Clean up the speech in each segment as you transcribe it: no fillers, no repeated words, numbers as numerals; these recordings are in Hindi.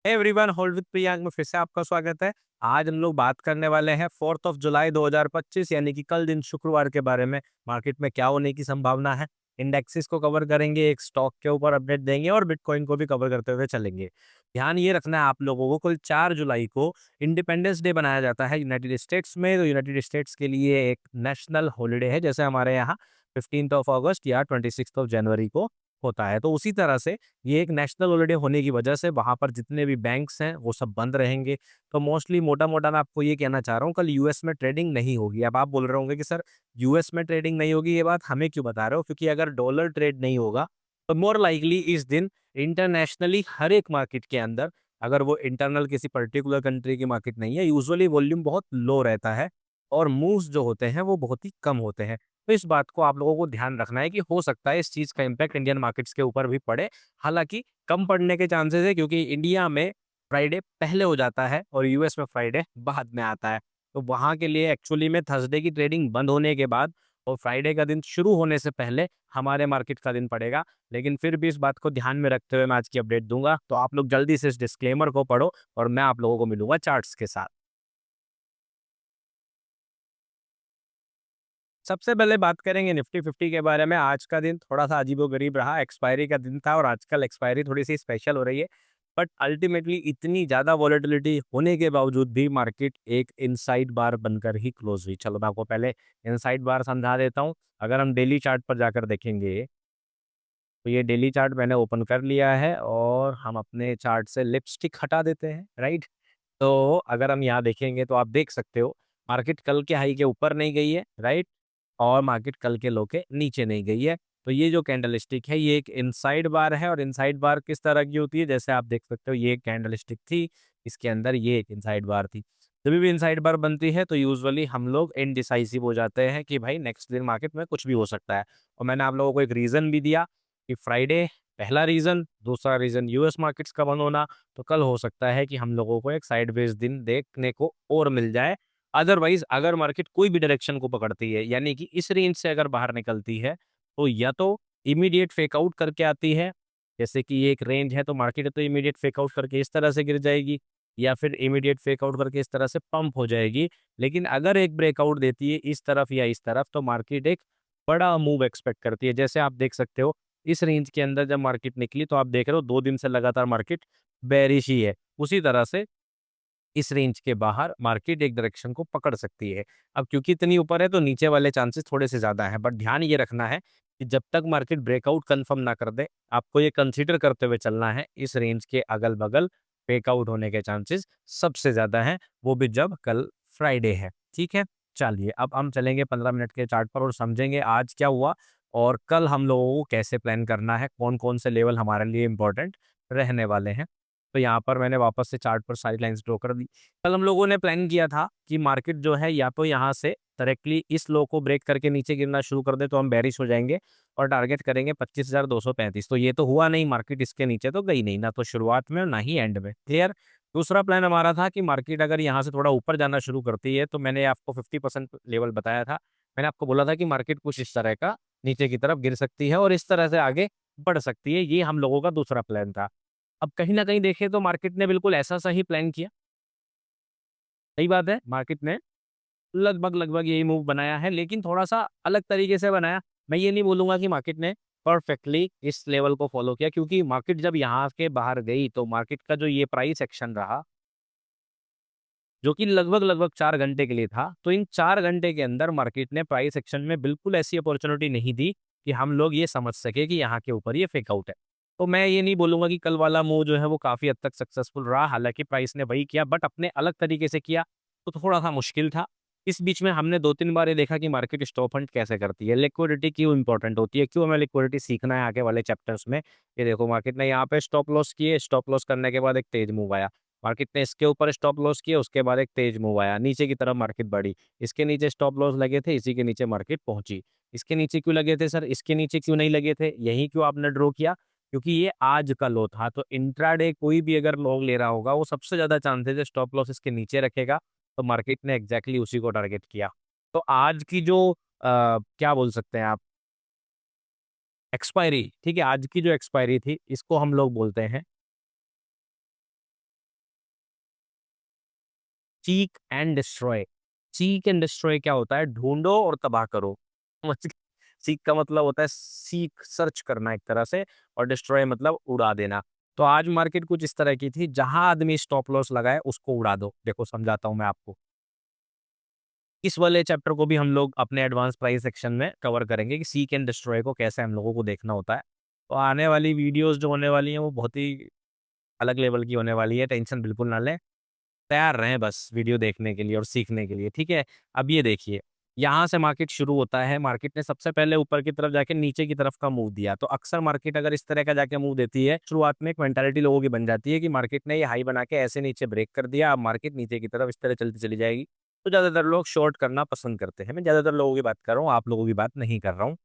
एवरीवन होल्ड विद प्रियांक में फिर से आपका स्वागत है। आज हम लोग बात करने वाले हैं 4 जुलाई 2025 यानी कि कल दिन शुक्रवार के बारे में। मार्केट में क्या होने की संभावना है, इंडेक्सेस को कवर करेंगे, एक स्टॉक के ऊपर अपडेट देंगे और बिटकॉइन को भी कवर करते हुए चलेंगे। ध्यान ये रखना है आप लोगों को, कल 4 जुलाई को इंडिपेंडेंस डे बनाया जाता है यूनाइटेड स्टेट्स में। तो यूनाइटेड स्टेट्स के लिए एक नेशनल हॉलीडे है, जैसे हमारे यहाँ 15 अगस्त या 26 जनवरी को होता है। तो उसी तरह से ये एक नेशनल हॉलिडे होने की वजह से वहाँ पर जितने भी बैंक्स हैं वो सब बंद रहेंगे। तो मोस्टली मोटा-मोटा मैं आपको ये कहना चाह रहा हूँ, कल यूएस में ट्रेडिंग नहीं होगी। अब आप बोल रहे होंगे कि सर यूएस में ट्रेडिंग नहीं होगी, ये बात हमें क्यों बता रहे हो? क्योंकि अगर डॉलर ट्रेड नहीं होगा तो मोर लाइकली इस दिन इंटरनेशनली हर एक मार्केट के अंदर, अगर वो इंटरनल किसी पर्टिकुलर कंट्री की मार्केट नहीं है, यूजुअली वॉल्यूम बहुत लो रहता है और मूव्स जो होते हैं वो बहुत ही कम होते हैं। तो इस बात को आप लोगों को ध्यान रखना है कि हो सकता है इस चीज़ का इम्पैक्ट इंडियन मार्केट्स के ऊपर भी पड़े। हालाँकि कम पड़ने के चांसेस है, क्योंकि इंडिया में फ्राइडे पहले हो जाता है और यूएस में फ्राइडे बाद में आता है। तो वहाँ के लिए एक्चुअली में थर्सडे की ट्रेडिंग बंद होने के बाद और फ्राइडे का दिन शुरू होने से पहले हमारे मार्केट का दिन पड़ेगा। लेकिन फिर भी इस बात को ध्यान में रखते हुए मैं आज की अपडेट दूँगा। तो आप लोग जल्दी से इस डिस्क्लेमर को पढ़ो और मैं आप लोगों को मिलूँगा चार्ट्स के साथ। सबसे पहले बात करेंगे निफ्टी 50 के बारे में। आज का दिन थोड़ा-सा अजीबो-गरीब रहा, एक्सपायरी का दिन था और आजकल एक्सपायरी थोड़ी-सी स्पेशल हो रही है। बट अल्टीमेटली इतनी ज़्यादा वॉलेटिलिटी होने के बावजूद भी मार्केट एक इनसाइड बार बनकर ही क्लोज़ हुई। चलो मैं आपको पहले इनसाइड बार समझा देता हूँ। अगर हम डेली चार्ट पर जाकर देखेंगे, तो ये डेली चार्ट मैंने ओपन कर लिया है और हम अपने चार्ट से लिपस्टिक हटा देते हैं, राइट? तो अगर हम यहाँ देखेंगे तो आप देख सकते हो, मार्केट कल के हाई के ऊपर नहीं गई है, राइट? और मार्केट कल के लो के नीचे नहीं गई है। तो ये जो कैंडलस्टिक है ये एक इनसाइड बार है और इनसाइड बार किस तरह की होती है, जैसे आप देख सकते हो ये एक कैंडलस्टिक थी, इसके अंदर ये एक इनसाइड बार थी। जब भी इनसाइड बार बनती है तो यूजुअली हम लोग इनडिसाइसिव हो जाते हैं कि भाई नेक्स्ट दिन मार्केट में कुछ भी हो सकता है। और मैंने आप लोगों को एक रीज़न भी दिया कि फ्राइडे पहला रीज़न, दूसरा रीज़न यूएस मार्केट्स का बंद होना। तो कल हो सकता है कि हम लोगों को एक साइडवेज दिन देखने को और मिल जाए। अदरवाइज़ अगर मार्केट कोई भी डायरेक्शन को पकड़ती है, यानी कि इस रेंज से अगर बाहर निकलती है, तो या तो इमीडिएट फेक आउट करके आती है, जैसे कि ये एक रेंज है तो मार्केट तो इमीडिएट फेक आउट करके इस तरह से गिर जाएगी, या फिर इमीडिएट फेक आउट करके इस तरह से पंप हो जाएगी। लेकिन अगर एक ब्रेकआउट देती है इस तरफ या इस तरफ, तो मार्केट एक बड़ा मूव एक्सपेक्ट करती है। जैसे आप देख सकते हो, इस रेंज के अंदर जब मार्केट निकली तो आप देख रहे हो 2 दिन से लगातार मार्केट बेयरिश ही है। उसी तरह से इस रेंज के बाहर मार्केट एक डायरेक्शन को पकड़ सकती है। अब क्योंकि इतनी ऊपर है तो नीचे वाले चांसेस थोड़े से ज़्यादा हैं, बट ध्यान ये रखना है कि जब तक मार्केट ब्रेकआउट कंफर्म ना कर दे, आपको ये कंसीडर करते हुए चलना है इस रेंज के अगल-बगल फेक-आउट होने के चांसेस सबसे ज़्यादा हैं, वो भी जब कल फ्राइडे है। ठीक है? चलिए अब हम चलेंगे 15 मिनट के चार्ट पर और समझेंगे आज क्या हुआ और कल हम लोगों को कैसे प्लान करना है, कौन-कौन से लेवल हमारे लिए इम्पोर्टेंट रहने वाले हैं। तो यहाँ पर मैंने वापस से चार्ट पर सारी लाइन्स ड्रॉ कर दी। कल हम लोगों ने प्लान किया था कि मार्केट जो है या तो यहाँ से डायरेक्टली इस लो को ब्रेक करके नीचे गिरना शुरू कर दे तो हम बेरिश हो जाएँगे और टारगेट करेंगे 25,235। तो ये तो हुआ नहीं, मार्केट इसके नीचे तो गई नहीं, ना तो शुरुआत में और ना ही एंड में। क्लियर? दूसरा प्लान हमारा था कि मार्केट अगर यहाँ से थोड़ा ऊपर जाना शुरू करती है, तो मैंने आपको 50% लेवल बताया था। मैंने आपको बोला था कि मार्केट कुछ इस तरह का नीचे की तरफ गिर सकती है और इस तरह से आगे बढ़ सकती है। ये हम लोगों का दूसरा प्लान था। अब कहीं न कहीं देखें तो मार्केट ने बिल्कुल ऐसा-सा ही प्लान किया। सही बात है, मार्केट ने लगभग-लगभग यही मूव बनाया है, लेकिन थोड़ा-सा अलग तरीके से बनाया। मैं ये नहीं बोलूँगा कि मार्केट ने परफेक्टली इस लेवल को फ़ॉलो किया, क्योंकि मार्केट जब यहाँ के बाहर गई, तो मार्केट का जो ये प्राइस एक्शन रहा, जो कि लगभग-लगभग 4 घंटे के लिए था, तो इन 4 घंटे के अंदर मार्केट ने प्राइस एक्शन में बिल्कुल ऐसी अपॉर्च्युनिटी नहीं दी कि हम लोग ये समझ सकें कि यहाँ के ऊपर ये फेक आउट है। तो मैं ये नहीं बोलूँगा कि कल वाला मूव जो है वो काफ़ी हद तक सक्सेसफुल रहा, हालाँकि प्राइस ने वही किया बट अपने अलग तरीके से किया, तो थोड़ा-सा मुश्किल था। इस बीच में हमने 2-3 बार ये देखा कि मार्केट स्टॉप हंट कैसे करती है, लिक्विडिटी क्यों इम्पोर्टेंट होती है, क्यों हमें लिक्विडिटी सीखना है आगे वाले चैप्टर्स में। ये देखो मार्केट ने यहाँ पे स्टॉप लॉस किए, स्टॉप लॉस करने के बाद एक तेज़ मूव आया। मार्केट ने इसके ऊपर स्टॉप लॉस किया, उसके बाद एक तेज मूव आया, नीचे की तरफ मार्केट बढ़ी। इसके नीचे स्टॉप लॉस लगे थे, इसी के नीचे मार्केट पहुंची। इसके नीचे क्यों लगे थे सर? इसके नीचे क्यों नहीं लगे थे? यही क्यों आपने ड्रॉ किया? क्योंकि ये आज का लो था, तो इंट्राडे कोई भी अगर लॉन्ग ले रहा होगा, वो सबसे ज़्यादा चांसेस है स्टॉप लॉस इसके नीचे रखेगा, तो मार्केट ने एग्ज़ैक्टली उसी को टारगेट किया। तो आज की जो क्या बोल सकते हैं आप, एक्सपायरी, ठीक है? आज की जो एक्सपायरी थी, इसको हम लोग बोलते हैं seek and destroy. Seek and destroy क्या होता है? ढूंढो और तबाह करो। समझ गए? सीक का मतलब होता है सीक, सर्च करना एक तरह से, और डिस्ट्रॉय मतलब उड़ा देना। तो आज मार्केट कुछ इस तरह की थी, जहां आदमी स्टॉप लॉस लगाए उसको उड़ा दो। देखो समझाता हूं मैं आपको। इस वाले चैप्टर को भी हम लोग अपने एडवांस प्राइस सेक्शन में कवर करेंगे कि सीक एंड डिस्ट्रॉय को कैसे हम लोगों को देखना होता है। तो आने वाली वीडियोस जो होने वाली हैं वो बहुत ही अलग लेवल की होने वाली है, टेंशन बिल्कुल ना लें। तैयार रहें बस वीडियो देखने के लिए और सीखने के लिए, ठीक है? अब ये देखिए, यहाँ से मार्केट शुरू होता है, मार्केट ने सबसे पहले ऊपर की तरफ जाके नीचे की तरफ का मूव दिया। तो अक्सर मार्केट अगर इस तरह का जाके मूव देती है, शुरुआत में एक मेंटालिटी लोगों की बन जाती है कि मार्केट ने ये हाई बना के ऐसे नीचे ब्रेक कर दिया, अब मार्केट नीचे की तरफ इस तरह चलती चली जाएगी। तो ज़्यादातर लोग शॉर्ट करना पसंद करते हैं। मैं ज़्यादातर लोगों की बात कर रहा हूँ, आप लोगों की बात नहीं कर रहा हूँ।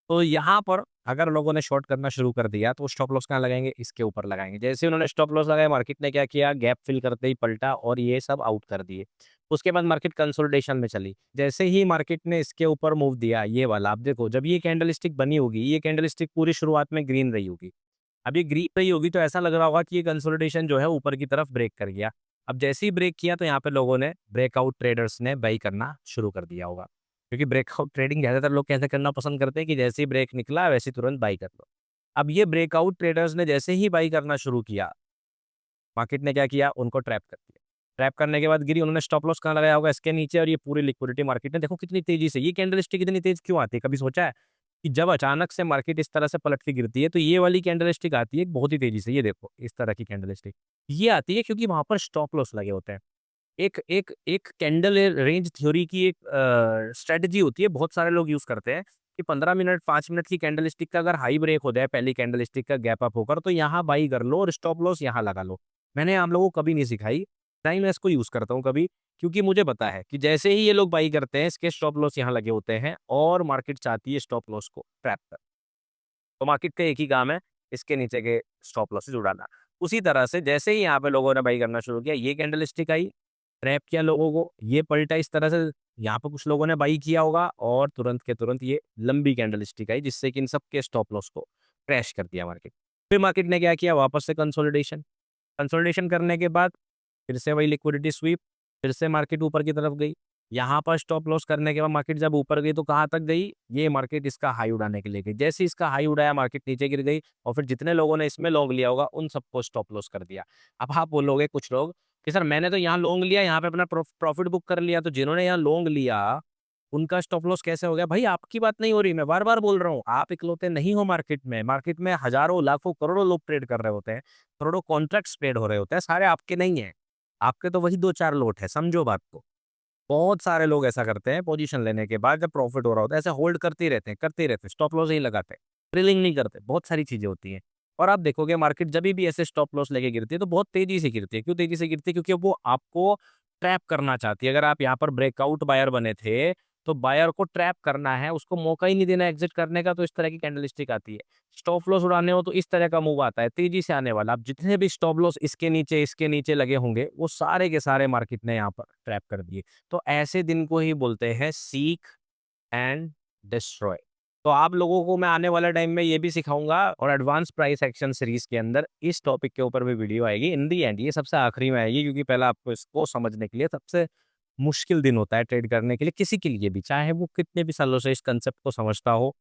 तो यहाँ पर अगर लोगों ने शॉर्ट करना शुरू कर दिया, तो स्टॉप लॉस कहाँ लगाएँगे? इसके ऊपर लगाएँगे। जैसे ही उन्होंने स्टॉप लॉस लगाया, मार्केट ने क्या किया? गैप फिल करते ही पलटा और ये सब आउट कर दिए। उसके बाद मार्केट कंसोलिडेशन में चली। जैसे ही मार्केट ने इसके ऊपर मूव दिया, ये वाला, आप देखो जब ये कैंडलस्टिक बनी होगी, ये कैंडलस्टिक पूरी शुरुआत में ग्रीन रही होगी। अब ये ग्रीन रही होगी तो ऐसा लग रहा होगा कि ये कंसोलिडेशन जो है ऊपर की तरफ ब्रेक कर गया। अब जैसे ही ब्रेक किया तो यहाँ पे लोगों ने, ब्रेकआउट ट्रेडर्स ने बाई करना शुरू कर दिया होगा। क्योंकि ब्रेकआउट ट्रेडिंग ज़्यादातर लोग कैसे करना पसंद करते हैं कि जैसे ही ब्रेक निकला वैसे ही तुरंत बाई कर लो। अब ये ब्रेकआउट ट्रेडर्स ने जैसे ही बाई करना शुरू किया, मार्केट ने क्या किया? उनको ट्रैप कर दिया। ट्रैप करने के बाद गिरी, उन्होंने स्टॉप लॉस कहाँ लगाया होगा? इसके नीचे, और ये पूरी लिक्विडिटी मार्केट ने देखो कितनी तेज़ी से, ये कैंडलस्टिक इतनी तेज़ क्यों आती है? कभी सोचा है? कि जब अचानक से मार्केट इस तरह से पलट के गिरती है, तो ये वाली कैंडलस्टिक आती है बहुत ही तेज़ी से, ये देखो इस तरह की कैंडलस्टिक। ये आती है क्योंकि वहाँ पर स्टॉप लॉस लगे होते हैं। एक एक एक कैंडल रेंज थ्योरी की एक स्ट्रैटेजी होती है, बहुत सारे लोग यूज़ करते हैं कि 15 मिनट, 5 मिनट की कैंडलस्टिक का अगर हाई ब्रेक हो जाए पहली कैंडलस्टिक का गैप अप होकर, तो यहाँ बाई कर लो और स्टॉप लॉस यहाँ लगा लो। मैंने आप लोगों को कभी नहीं सिखाई, ना ही मैं इसको यूज़ करता हूँ कभी, क्योंकि मुझे पता है कि जैसे ही ये लोग बाई करते हैं, इसके स्टॉप लॉस यहाँ लगे होते हैं और मार्केट चाहती है स्टॉप लॉस को ट्रैप कर। तो मार्केट का एक ही काम है, इसके नीचे के स्टॉप लॉसेस उड़ाना। उसी तरह से जैसे ही यहाँ पे लोगों ने बाई करना शुरू किया, ये कैंडलस्टिक आई, ट्रैप किया लोगों को, ये पलटा इस तरह से, यहाँ पे कुछ लोगों ने बाई किया होगा और तुरंत के तुरंत ये लंबी कैंडलस्टिक आई, जिससे कि इन सब के स्टॉप लॉस को क्रैश कर दिया मार्केट। फिर मार्केट ने क्या किया? वापस से कंसोलिडेशन। कंसोलिडेशन करने के बाद फिर से वही लिक्विडिटी स्वीप, फिर से मार्केट ऊपर की तरफ गई। यहाँ पर स्टॉप लॉस करने के बाद मार्केट जब ऊपर गई तो कहाँ तक गई? ये मार्केट इसका हाई उड़ाने के लिए गई। जैसे ही इसका हाई उड़ाया, मार्केट नीचे गिर गई और फिर जितने लोगों ने इसमें लॉन्ग लिया होगा उन सबको स्टॉप लॉस कर दिया। अब आप बोलोगे कुछ लोग कि सर मैंने तो यहाँ लॉन्ग लिया, यहाँ पे अपना प्रॉफिट बुक कर लिया, तो जिन्होंने यहाँ लॉन्ग लिया उनका स्टॉप लॉस कैसे हो गया? भाई आपकी बात नहीं हो रही, मैं बार-बार बोल रहा हूँ, आप इकलौते नहीं हो मार्केट में। मार्केट में हज़ारों, लाखों, करोड़ों लोग ट्रेड कर रहे होते हैं, करोड़ों कॉन्ट्रैक्ट्स ट्रेड हो रहे होते हैं, सारे आपके नहीं हैं। आपके तो वही 2-4 लोट हैं, समझो बात को। बहुत सारे लोग ऐसा करते हैं, पोजीशन लेने के बाद जब प्रॉफिट हो रहा होता है, ऐसे होल्ड करते ही रहते हैं, स्टॉप लॉस नहीं लगाते, ट्रेलिंग नहीं करते, बहुत सारी चीज़ें होती हैं। और आप देखोगे मार्केट जभी भी ऐसे स्टॉप लॉस लेके गिरती है, तो बहुत तेज़ी से गिरती है। क्यों तेज़ी से गिरती है? क्योंकि वो आपको ट्रैप करना चाहती है। अगर आप यहाँ पर ब्रेकआउट बायर बने थे, तो बायर को ट्रैप करना है, उसको मौका ही नहीं देना एग्ज़िट करने का, तो इस तरह की कैंडलस्टिक आती है। स्टॉप लॉस उड़ाने हो तो इस तरह का मूव आता है, तेज़ी से आने वाला। अब जितने भी स्टॉप लॉस इसके नीचे लगे होंगे, वो सारे के सारे मार्केट ने यहाँ पर ट्रैप कर दिए। तो ऐसे दिन को ही बोलते हैं सीक एंड डिस्ट्रॉय। तो आप लोगों को मैं आने वाले टाइम में ये भी सिखाऊँगा, और एडवांस प्राइस एक्शन सीरीज़ के अंदर इस टॉपिक के ऊपर भी वीडियो आएगी इन दी एंड, ये सबसे आखिरी में आएगी, क्योंकि पहले आपको इसको समझने के लिए सबसे मुश्किल दिन होता है ट्रेड करने के लिए, किसी के लिए भी, चाहे वो कितने भी सालों से इस कांसेप्ट को समझता हो।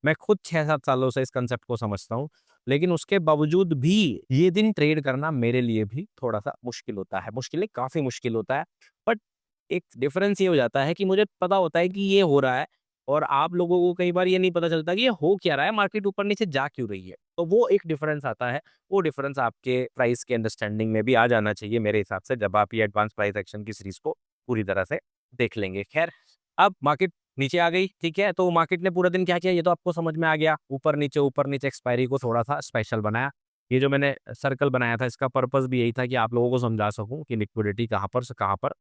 मैं खुद 6-7 सालों से इस कांसेप्ट को समझता हूँ, लेकिन उसके बावजूद भी ये दिन ट्रेड करना मेरे लिए भी थोड़ा-सा मुश्किल होता है। मुश्किल नहीं, काफ़ी मुश्किल होता है। बट एक डिफरेंस ये हो जाता है कि मुझे पता होता है कि ये हो रहा है, और आप लोगों को कई बार ये नहीं पता चलता कि ये हो क्या रहा है, मार्केट ऊपर-नीचे जा क्यों रही है। तो वो एक डिफरेंस आता है, वो डिफरेंस आपके प्राइस के अंडरस्टैंडिंग में भी आ जाना चाहिए मेरे हिसाब से, जब आप ये एडवांस प्राइस एक्शन की सीरीज़ को पूरी तरह से देख लेंगे। ख़ैर, अब मार्केट नीचे आ गई, ठीक है? तो मार्केट ने पूरा दिन क्या किया, ये तो आपको समझ में आ गया। ऊपर नीचे एक्सपायरी को थोड़ा-सा स्पेशल बनाया। ये जो मैंने सर्कल बनाया था, इसका पर्पज़ भी यही था कि आप लोगों को समझा सकूँ कि लिक्विडिटी कहाँ पर से कहाँ पर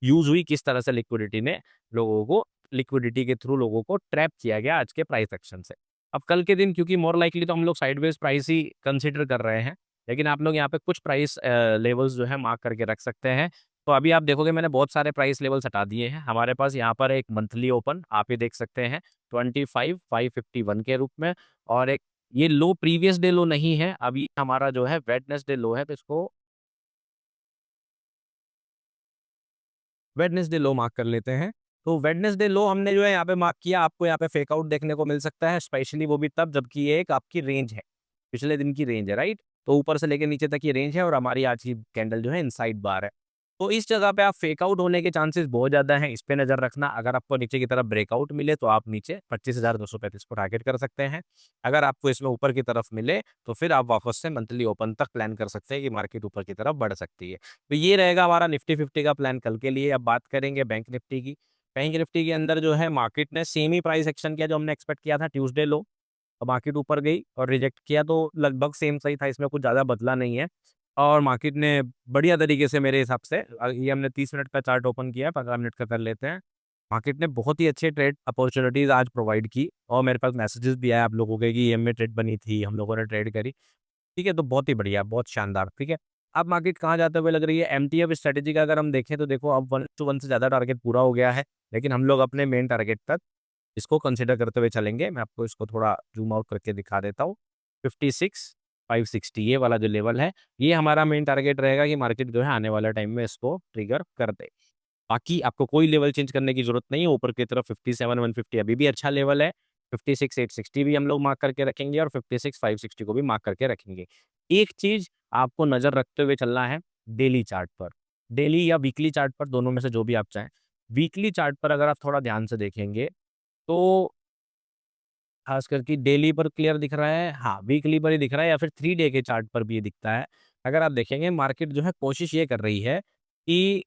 यूज़ हुई, किस तरह से लिक्विडिटी ने लोगों को, लिक्विडिटी के थ्रू लोगों को ट्रैप किया गया आज के प्राइस एक्शन से। अब कल के दिन क्योंकि मोर लाइकली तो हम लोग साइडवेज़ प्राइस ही कंसीडर कर रहे हैं, लेकिन आप लोग यहाँ पे कुछ प्राइस लेवल्स जो है मार्क करके रख सकते हैं। तो अभी आप देखोगे मैंने बहुत सारे प्राइस लेवल्स हटा दिए हैं। हमारे पास यहाँ पर एक मंथली ओपन आप ये देख सकते हैं 25,551 के रूप में, और एक ये लो प्रीवियस डे लो नहीं है, अभी हमारा जो है वेडनेसडे लो है, तो इसको वेडनेसडे लो मार्क कर लेते हैं। तो वेडनेसडे लो हमने जो है यहाँ पे मार्क किया, आपको यहाँ पे फेक आउट देखने को मिल सकता है, स्पेशली वो भी तब जबकि ये एक आपकी रेंज है, पिछले दिन की रेंज है, राइट? तो ऊपर से लेके नीचे तक की रेंज है और हमारी आज की कैंडल जो है इनसाइड बार है। तो इस जगह पे आप फेक आउट होने के चांसेस बहुत ज़्यादा हैं, इस पे नज़र रखना। अगर आपको नीचे की तरफ ब्रेकआउट मिले तो आप नीचे 25,235 को टारगेट कर सकते हैं। अगर आपको इसमें ऊपर की तरफ मिले तो फिर आप वापस से मंथली ओपन तक प्लान कर सकते हैं कि मार्केट ऊपर की तरफ बढ़ सकती है। तो ये रहेगा हमारा निफ्टी 50 का प्लान कल के लिए। अब बात करेंगे बैंक निफ्टी की। बैंक निफ्टी के अंदर जो है मार्केट ने सेम ही प्राइस एक्शन किया जो हमने एक्सपेक्ट किया था ट्यूसडे लो। मार्केट ऊपर गई और रिजेक्ट किया तो लगभग सेम सही था, इसमें कुछ ज़्यादा बदला नहीं है। और मार्केट ने बढ़िया तरीके से मेरे हिसाब से ये हमने 30 मिनट का चार्ट ओपन किया है, 15 मिनट का कर लेते हैं। मार्केट ने बहुत ही अच्छे ट्रेड अपॉर्चुनिटीज़ आज प्रोवाइड की और मेरे पास मैसेजेस भी आए आप लोगों के कि ईएम में ट्रेड बनी थी, हम लोगों ने ट्रेड करी। ठीक है, तो बहुत ही बढ़िया, बहुत शानदार, ठीक है। अब मार्केट कहाँ जाते हुए लग रही है, एमटीएफ स्ट्रैटेजी का अगर हम देखें तो देखो अब 1:1 से ज़्यादा टारगेट पूरा हो गया है, लेकिन हम लोग अपने मेन टारगेट तक इसको कंसीडर करते हुए चलेंगे। मैं आपको इसको थोड़ा ज़ूम आउट करके दिखा देता हूँ। 56,560 ये वाला जो लेवल है, ये हमारा मेन टारगेट रहेगा कि मार्केट जो है आने वाले टाइम में इसको ट्रिगर कर दे। बाकी आपको कोई लेवल चेंज करने की ज़रूरत नहीं है, ऊपर की तरफ 57,150 अभी भी अच्छा लेवल है। 56,860 भी हम लोग मार्क करके रखेंगे और 56,560 को भी मार्क करके रखेंगे। एक चीज़ आपको नज़र रखते हुए चलना है डेली चार्ट पर, डेली या वीकली चार्ट पर, दोनों में से जो भी आप चाहें। वीकली चार्ट पर अगर आप थोड़ा ध्यान से देखेंगे तो खास करके डेली पर क्लियर दिख रहा है, हाँ, वीकली पर ही दिख रहा है या फिर 3 डे के चार्ट पर भी ये दिखता है। अगर आप देखेंगे मार्केट जो है कोशिश ये कर रही है कि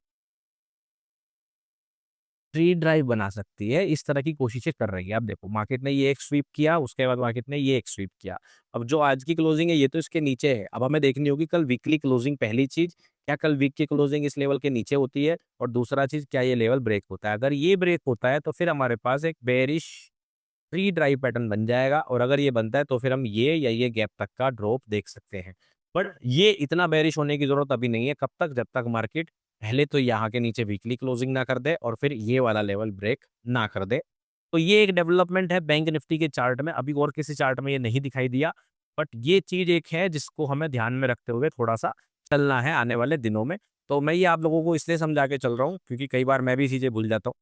ट्री ड्राइव बना सकती है, इस तरह की कोशिशें कर रही है। अब देखो मार्केट ने ये एक स्वीप किया, उसके बाद मार्केट ने ये एक स्वीप किया। अब जो आज की क्लोजिंग है ये तो इसके नीचे है। अब हमें देखनी होगी कल वीकली क्लोजिंग, पहली चीज़, क्या कल वीक की क्लोजिंग इस लेवल के नीचे होती है? और दूसरा चीज़ क्या ये लेवल ब्रेक होता है? अगर ये ब्रेक होता है तो फिर हमारे पास एक बेयरिश फ्री ड्राइव पैटर्न बन जाएगा और अगर ये बनता है तो फिर हम ये या ये गैप तक का ड्रॉप देख सकते हैं। पर ये इतना बेयरिश होने की ज़रूरत अभी नहीं है, कब तक? जब तक मार्केट पहले तो यहाँ के नीचे वीकली क्लोजिंग ना कर दे और फिर ये वाला लेवल ब्रेक ना कर दे। तो ये एक डेवलपमेंट है बैंक निफ्टी के चार्ट में, अभी और किसी चार्ट में ये नहीं दिखाई दिया। बट ये चीज़ एक है जिसको हमें ध्यान में रखते हुए थोड़ा-सा चलना है आने वाले दिनों में। तो मैं ये आप लोगों को इसलिए समझा के चल रहा हूँ क्योंकि कई बार मैं भी चीज़ें भूल जाता हूँ।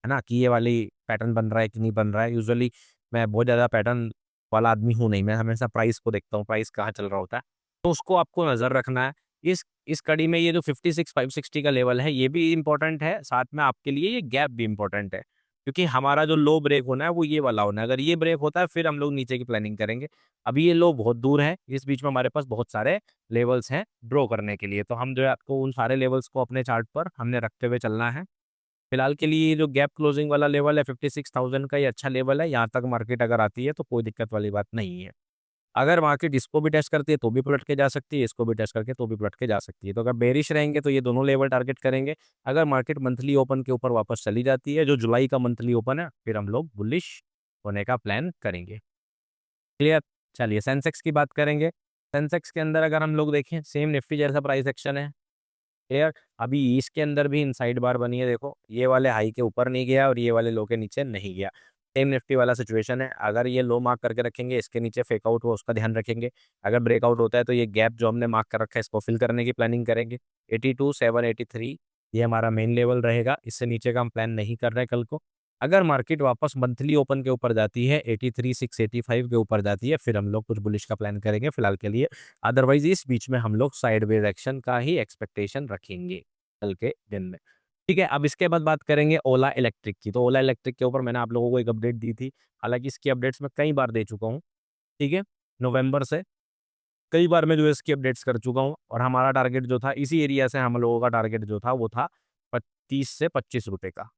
है ना? कि ये वाली पैटर्न बन रहा है कि नहीं बन रहा है। यूजुअली मैं बहुत ज़्यादा पैटर्न वाला आदमी हूँ नहीं, मैं हमेशा प्राइस को देखता हूँ, प्राइस कहाँ चल रहा होता है। तो उसको आपको नज़र रखना है। इस कड़ी में ये जो 56,560 का लेवल है, ये भी इम्पोर्टेंट है, साथ में आपके लिए ये गैप भी इम्पोर्टेंट है। क्योंकि हमारा जो लो ब्रेक होना है, वो ये वाला होना है। अगर ये ब्रेक होता है, फिर हम लोग नीचे की प्लानिंग करेंगे। अभी ये लो बहुत दूर है, इस बीच में हमारे पास बहुत सारे लेवल्स हैं ड्रॉ करने के लिए। तो हम जो है आपको उन सारे लेवल्स को अपने चार्ट पर हमने रखते हुए चलना है। फिलहाल के लिए ये जो गैप क्लोजिंग वाला लेवल है 56,000 का, ये अच्छा लेवल है। यहाँ तक मार्केट अगर आती है तो कोई दिक्कत वाली बात नहीं है। अगर मार्केट इसको भी टेस्ट करती है तो भी पलट के जा सकती है, इसको भी टेस्ट करके तो भी पलट के जा सकती है। तो अगर बेरिश रहेंगे तो ये दोनों लेवल टारगेट करेंगे। अगर मार्केट मंथली ओपन के ऊपर वापस चली जाती है, जो जुलाई का मंथली ओपन है, फिर हम लोग बुलिश होने का प्लान करेंगे। क्लियर? चलिए सेंसेक्स की बात करेंगे। सेंसेक्स के अंदर अगर हम लोग देखें सेम निफ्टी जैसा प्राइस एक्शन है। क्लियर? अभी इसके अंदर भी इनसाइड बार बनी है देखो, ये वाले हाई के ऊपर नहीं गया और ये वाले लो के नीचे नहीं गया। सेम निफ्टी वाला सिचुएशन है, अगर ये लो मार्क करके रखेंगे, इसके नीचे फेक आउट हो उसका ध्यान रखेंगे। अगर ब्रेकआउट होता है तो ये गैप जो हमने मार्क कर रखा है इसको फिल करने की प्लानिंग करेंगे। 82,783 ये हमारा मेन लेवल रहेगा, इससे नीचे का हम प्लान नहीं कर रहे कल को। अगर मार्केट वापस मंथली ओपन के ऊपर जाती है, 83,685 के ऊपर जाती है, फिर हम लोग कुछ बुलिश का प्लान करेंगे फिलहाल के लिए। अदरवाइज़ इस बीच में हम लोग साइडवेज एक्शन का ही एक्सपेक्टेशन रखेंगे कल के दिन में। ठीक है, अब इसके बाद बात करेंगे ओला इलेक्ट्रिक की। तो ओला इलेक्ट्रिक के ऊपर मैंने आप लोगों को एक अपडेट दी थी। हालाँकि इसकी अपडेट्स मैं कई बार दे चुका हूँ, ठीक है? नवंबर से कई बार मैं जो है इसकी अपडेट्स कर चुका हूँ और हमारा टारगेट जो था इसी एरिया से हम लोगों का टारगेट जो था वो था 30 से ₹25 का।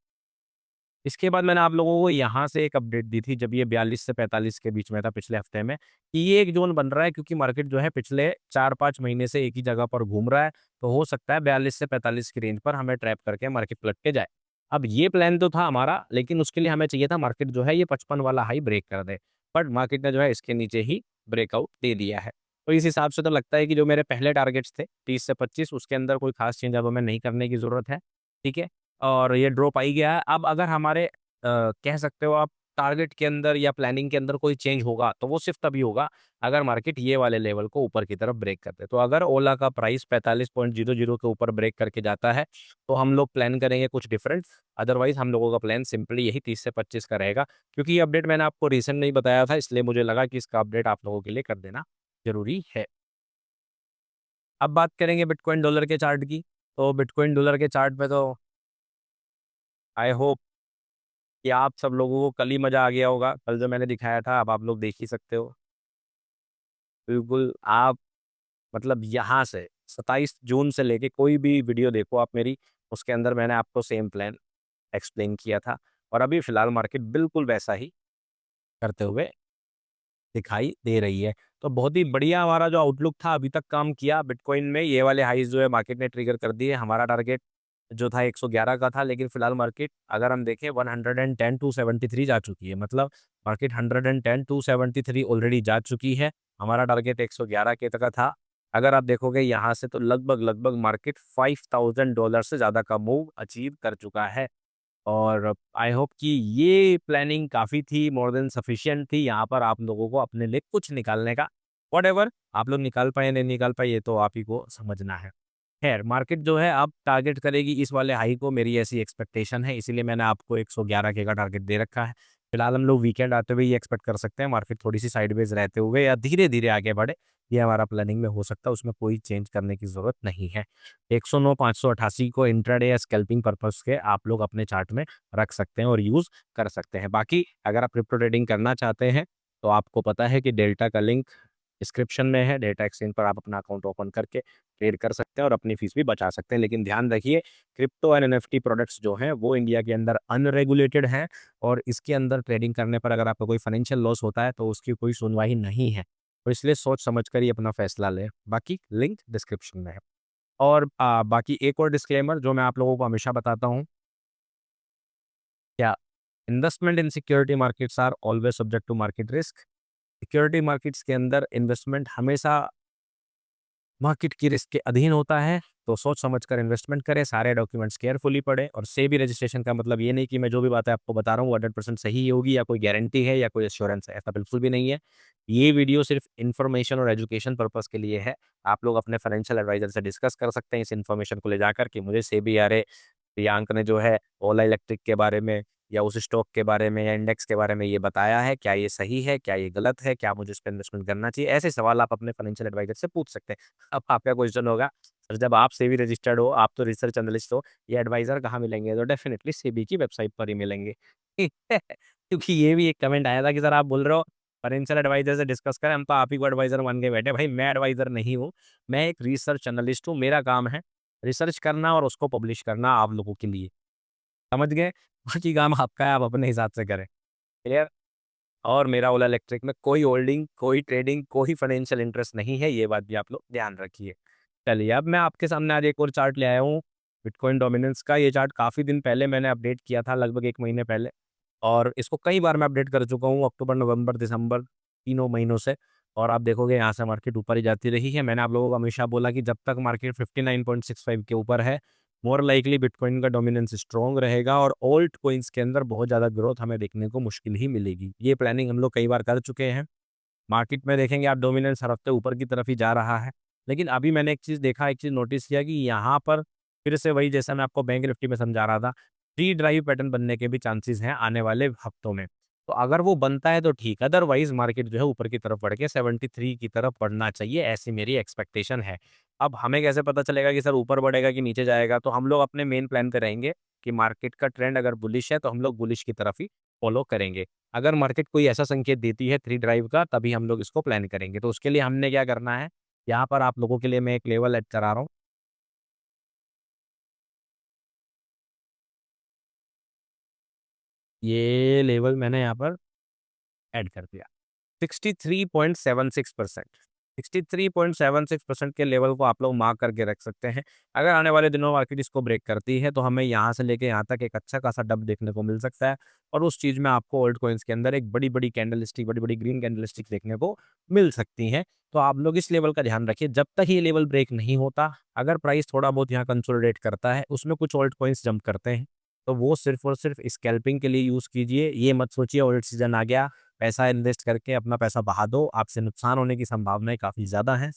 इसके बाद मैंने आप लोगों को यहाँ से एक अपडेट दी थी जब ये 42 से 45 के बीच में था पिछले हफ्ते में, कि ये एक ज़ोन बन रहा है क्योंकि मार्केट जो है पिछले 4-5 महीने से एक ही जगह पर घूम रहा है, तो हो सकता है 42 से 45 की रेंज पर हमें ट्रैप करके मार्केट पलट के जाए। अब ये प्लान तो था हमारा, लेकिन उसके लिए हमें चाहिए था मार्केट जो है ये 55 वाला हाई ब्रेक कर दे, बट मार्केट ने जो है इसके नीचे ही ब्रेकआउट दे दिया है। तो इस हिसाब से तो लगता है कि जो मेरे पहले टारगेट्स थे 30 से 25 उसके अंदर कोई खास चेंज अब हमें नहीं करने की ज़रूरत है, ठीक है? और ये ड्रॉप आ ही गया है। अब अगर हमारे कह सकते हो आप टारगेट के अंदर या प्लानिंग के अंदर कोई चेंज होगा तो वो सिर्फ तभी होगा अगर मार्केट ये वाले लेवल को ऊपर की तरफ ब्रेक करते। तो अगर ओला का प्राइस 45.00 के ऊपर ब्रेक करके जाता है तो हम लोग प्लान करेंगे कुछ डिफरेंट। अदरवाइज हम लोगों का प्लान सिंपली यही 30 से 25 का रहेगा, क्योंकि ये अपडेट मैंने आपको रिसेंट नहीं बताया था, इसलिए मुझे लगा कि इसका अपडेट आप लोगों के लिए कर देना जरूरी है। अब बात करेंगे बिटकॉइन डॉलर के चार्ट की। तो बिटकॉइन डॉलर के चार्ट पे तो आई होप कि आप सब लोगों को कल ही मज़ा आ गया होगा। कल जो मैंने दिखाया था अब आप लोग देख ही सकते हो। बिल्कुल आप मतलब यहाँ से 27 जून से लेके कोई भी वीडियो देखो आप मेरी, उसके अंदर मैंने आपको सेम प्लान एक्सप्लेन किया था और अभी फ़िलहाल मार्केट बिल्कुल वैसा ही करते हुए दिखाई दे रही है। तो बहुत ही बढ़िया हमारा जो आउटलुक था अभी तक काम किया बिटकॉइन में। ये वाले हाईज़ जो है मार्केट ने ट्रिगर कर दिए। हमारा टारगेट जो था 111 का था, लेकिन फिलहाल मार्केट अगर हम देखें 110 टू 73 जा चुकी है। मतलब मार्केट 110 टू 73 ऑलरेडी जा चुकी है। हमारा टारगेट 111 के तक था। अगर आप देखोगे यहाँ से तो लगभग मार्केट $5000 से ज़्यादा का मूव अचीव कर चुका है। और आई होप कि ये प्लानिंग काफ़ी थी, मोर देन सफिशिएंट थी यहाँ पर आप लोगों को अपने लिए कुछ निकालने का। व्हाटएवर आप लोग निकाल पाए नहीं निकाल पाए ये तो आप ही को समझना है। खैर मार्केट जो है अब टारगेट करेगी इस वाले हाई को, मेरी ऐसी एक्सपेक्टेशन है, इसीलिए मैंने आपको 111 के का टारगेट दे रखा है। फिलहाल हम लोग वीकेंड आते हुए ये एक्सपेक्ट कर सकते हैं मार्केट थोड़ी सी साइडवेज रहते हुए या धीरे धीरे आगे बढ़े। ये हमारा प्लानिंग में हो सकता है, उसमें कोई चेंज करने की जरूरत नहीं है। 109 588 को इंट्राडे या स्कैल्पिंग पर्पस के आप लोग अपने चार्ट में रख सकते हैं और यूज़ कर सकते हैं। बाकी अगर आप क्रिप्टो ट्रेडिंग करना चाहते हैं तो आपको पता है कि डेल्टा का लिंक डिस्क्रिप्शन में है। डेल्टा एक्सचेंज पर आप अपना अकाउंट ओपन करके ट्रेड कर सकते हैं और अपनी फीस भी बचा सकते हैं। लेकिन ध्यान रखिए क्रिप्टो एंड एनएफटी प्रोडक्ट्स जो हैं वो इंडिया के अंदर अनरेगुलेटेड हैं और इसके अंदर ट्रेडिंग करने पर अगर आपको कोई फाइनेंशियल लॉस होता है तो उसकी कोई सुनवाई नहीं है। तो इसलिए सोच समझ कर ही अपना फैसला लें। बाकी लिंक डिस्क्रिप्शन में है। और बाकी एक और डिस्क्लेमर जो मैं आप लोगों को हमेशा बताता हूँ, क्या investment in security markets are always subject to market risk. Security markets के अंदर इन्वेस्टमेंट हमेशा मार्केट की रिस्क के अधीन होता है। तो सोच समझ कर इन्वेस्टमेंट करें, सारे डॉक्यूमेंट्स केयरफुली पढ़ें। और सेबी रजिस्ट्रेशन का मतलब ये नहीं कि मैं जो भी बातें आपको बता रहा हूँ 100% सही होगी या कोई गारंटी है या कोई एश्योरेंस है, ऐसा बिल्कुल भी नहीं है। ये वीडियो सिर्फ इन्फॉर्मेशन और एजुकेशन पर्पस के लिए है। आप लोग अपने फाइनेंशियल एडवाइजर से डिस्कस कर सकते हैं इस इन्फॉर्मेशन को ले जाकर कि मुझे सेबी या प्रियांक ने जो है ओला इलेक्ट्रिक के बारे में या उस स्टॉक के बारे में या इंडेक्स के बारे में ये बताया है, क्या ये सही है, क्या ये गलत है, क्या मुझे इस पर इन्वेस्टमेंट करना चाहिए, ऐसे सवाल आप अपने फाइनेंशियल एडवाइजर से पूछ सकते हैं। अब आपका क्वेश्चन होगा सर जब आप सेबी रजिस्टर्ड हो, आप तो रिसर्च एनालिस्ट हो, ये एडवाइजर कहाँ मिलेंगे? तो डेफिनेटली सेबी की वेबसाइट पर ही मिलेंगे। क्योंकि ये भी एक कमेंट आया था कि सर आप बोल रहे हो फाइनेंशियल एडवाइजर से डिस्कस करें, हम तो आप ही को एडवाइजर मान के बैठे। भाई मैं एडवाइजर नहीं हूँ, मैं एक रिसर्च एनालिस्ट हूँ। मेरा काम है रिसर्च करना और उसको पब्लिश करना आप लोगों के लिए। समझ गए? बाकी काम आपका है, आप अपने हिसाब से करें। क्लियर? और मेरा ओला इलेक्ट्रिक में कोई होल्डिंग, कोई ट्रेडिंग, कोई फाइनेंशियल इंटरेस्ट नहीं है, ये बात भी आप लोग ध्यान रखिए। चलिए, अब मैं आपके सामने आज एक और चार्ट ले आया हूँ, बिटकॉइन डोमिनेंस का। ये चार्ट काफ़ी दिन पहले मैंने अपडेट किया था, लगभग 1 महीने पहले, और इसको कई बार मैं अपडेट कर चुका हूँ, अक्टूबर, नवंबर, दिसंबर, तीनों महीनों से। और आप देखोगे यहाँ से मार्केट ऊपर ही जाती रही है। मैंने आप लोगों को हमेशा बोला कि जब तक मार्केट 59.65 के ऊपर है, मोर लाइकली बिटकॉइन का डोमिनेंस स्ट्रॉन्ग रहेगा और ऑल्ट कॉइन्स के अंदर बहुत ज़्यादा ग्रोथ हमें देखने को मुश्किल ही मिलेगी। ये प्लानिंग हम लोग कई बार कर चुके हैं। मार्केट में देखेंगे आप डोमिनेंस हर हफ्ते ऊपर की तरफ ही जा रहा है। लेकिन अभी मैंने एक चीज़ देखा, एक चीज़ नोटिस किया कि यहाँ पर फिर से वही जैसा मैं आपको बैंक निफ्टी में समझा रहा था, थ्री ड्राइव पैटर्न बनने के भी चांसेस हैं आने वाले हफ्तों में। तो अगर वो बनता है तो ठीक, अदरवाइज़ मार्केट जो है ऊपर की तरफ बढ़ के 73 की तरफ बढ़ना चाहिए, ऐसी मेरी एक्सपेक्टेशन है। अब हमें कैसे पता चलेगा कि सर ऊपर बढ़ेगा कि नीचे जाएगा? तो हम लोग अपने मेन प्लान पे रहेंगे कि मार्केट का ट्रेंड अगर बुलिश है तो हम लोग बुलिश की तरफ ही फॉलो करेंगे। अगर मार्केट कोई ऐसा संकेत देती है थ्री ड्राइव का, तभी हम लोग इसको प्लान करेंगे। तो उसके लिए हमने क्या करना है, यहाँ पर आप लोगों के लिए मैं एक लेवल ऐड करा रहा हूँ। ये लेवल मैंने यहाँ पर ऐड कर दिया। 63.76%। 63.76% के लेवल को आप लोग मार्क करके रख सकते हैं। अगर आने वाले दिनों मार्केट इसको ब्रेक करती है तो हमें यहाँ से लेके यहाँ तक एक अच्छा खासा डंप देखने को मिल सकता है और उस चीज़ में आपको ओल्ड कॉइन्स के अंदर एक बड़ी-बड़ी कैंडलस्टिक, बड़ी-बड़ी ग्रीन कैंडलस्टिक देखने को मिल सकती हैं। तो आप लोग इस लेवल का ध्यान रखिए, जब तक ये लेवल ब्रेक नहीं होता, अगर प्राइस थोड़ा बहुत यहाँ कंसोलिडेट करता है, उसमें कुछ ओल्ड कॉइन्स जंप करते हैं। तो वो सिर्फ और सिर्फ स्कैल्पिंग के लिए यूज़ कीजिए। ये मत सोचिए ऑल्ट सीजन आ गया, पैसा इन्वेस्ट करके अपना पैसा बहा दो, आपसे नुकसान होने की संभावनाएँ काफ़ी ज़्यादा हैं।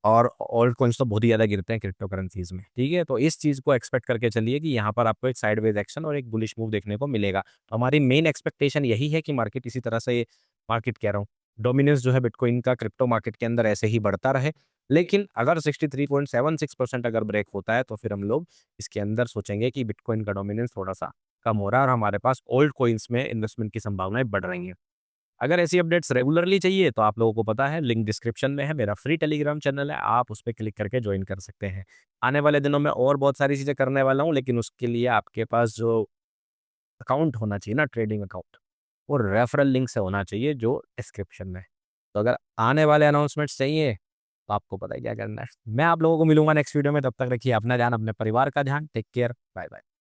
और ऑल्ट कॉइन्स तो बहुत ही ज़्यादा गिरते हैं क्रिप्टो करेंसीज़ में, ठीक है? तो इस चीज़ को एक्सपेक्ट करके चलिए कि यहाँ पर आपको एक साइडवेज एक्शन और एक बुलिश मूव देखने को मिलेगा। तो हमारी मेन एक्सपेक्टेशन यही है कि मार्केट इसी तरह से, मार्केट कह रहा हूँ, डोमिनेंस जो है बिटकॉइन का क्रिप्टो मार्केट के अंदर ऐसे ही बढ़ता रहे। लेकिन अगर 63.76% अगर ब्रेक होता है, तो फिर हम लोग इसके अंदर सोचेंगे कि बिटकॉइन का डोमिनेंस थोड़ा-सा कम हो रहा है और हमारे पास ओल्ड कॉइन्स में इन्वेस्टमेंट की संभावनाएँ बढ़ रही हैं। अगर ऐसी अपडेट्स रेगुलरली चाहिए तो आप लोगों को पता है, लिंक डिस्क्रिप्शन में है, मेरा फ्री टेलीग्राम चैनल है, आप उस पे क्लिक करके जॉइन कर सकते हैं। आने वाले दिनों में और बहुत सारी चीज़ें करने वाला हूँ, लेकिन उसके लिए आपके पास जो अकाउंट होना चाहिए ना, ट्रेडिंग अकाउंट, वो रेफरल लिंक से होना चाहिए जो डिस्क्रिप्शन में है। तो अगर आने वाले अनाउंसमेंट्स चाहिए तो आपको पता है क्या करना है। मैं आप लोगों को मिलूँगा नेक्स्ट वीडियो में, तब तक रखिए अपना ध्यान, अपने परिवार का ध्यान। Take care, bye bye.